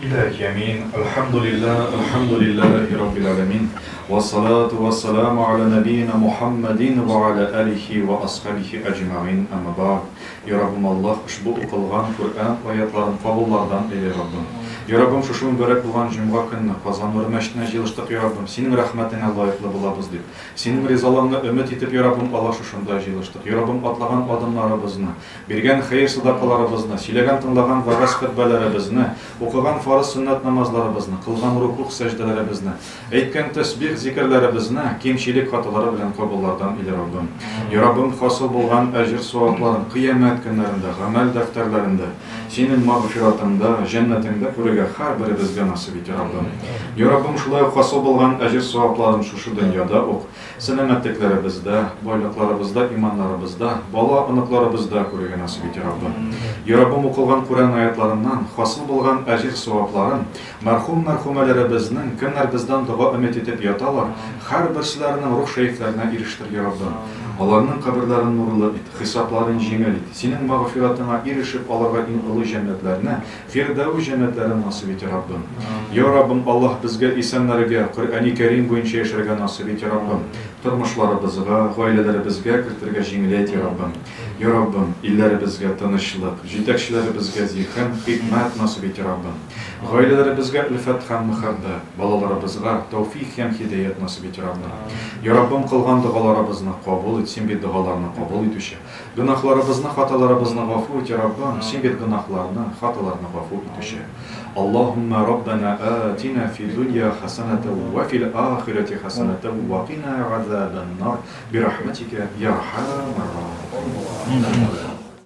إلهي أمين. الحمد لله رب العالمين. والصلاة والسلام على نبينا محمد وعلى آله وأصحابه أجمعين. أما بعد. Ya Rabbim Allah ushbu o'qilgan Qur'on oyatlarini qabullardan eyle Rabbim. Ya Rabbim şu mübarek bo'lgan jum'a kunini Qozon masjidine yig'ilishdik ya Rabbim. Sening rahmatine loyiqli bo'lamiz deb. Sening rizolig'ingga umid etib ya Rabbim Allah shunda yig'ilishdik. Ya Rabbim atlagan odamlarimizni, bergan xayr sadaqalarimizni, silagan tinglagan va'z xutbalarimizni, o'qigan farz sunnat namozlarimizni, qilgan ruku' sajdalarimizni, aytgan tasbih zikrlarimizni kemchilik xatoları bilan qabullardan eyle Rabbim. Ya Rabbim hosil bo'lgan ajr savoblarini qiyomat kunlarında, amel defterlerinde, senin mağfiratında, cennetinde ko'rgan har birimizga nasib et Rabbim. Ya Rabbim shulay hosil bo'lgan ajr savoblarini shu dunyoda o'q, salomatliklaribizda, boyliqlaribizda, imonlaribizda, bola aniqlaribizda ko'rgan nasib et Rabbim. Ya Rabbim o'qilgan Qur'on oyatlaridan hosil bo'lgan ajr savoblarini marhum-marhumalaribizning kimlar bizdan duo umid etib yotalar, har birsilarining ruh shayflarına erishtir ya Rabbim. Onlarning qabrlarini nurli et, hisoblarini yengil et. Senin mağfiratına erişip Allah'a ulu cennetlerine, Firdevs cennetlerine nasip et Rabbim. Ya Rabbim Allah bizge insanlarga Qur'oni Karim bo'yicha yashashga nasib et Rabbim. Turmushlarimizga, oilalarimizga kirtirga yengillik ya Rabbim. Ya Rabbim illerimizga tinchlik, yetakchilarimizga zehn, hikmat nasib et Rabbim. Oilalarimizga ulfat ham muhabbat, bolalarimizga tawfiq ham hidayat nasib et Rabbim. Ya Rabbim qilgan duolarimizni qabul et, sen bir duolarni qabul etuşa. Günahlarimizni, xatolarimizni g'afur et ya Rabbim, sen bir günahlarni, xatolarni g'afur etuşa. Allahumma Rabbana atina fid dunya hasanatan wa fil akhirati hasanatan wa qina azaban nar bi rahmatika ya arhamar rahimin.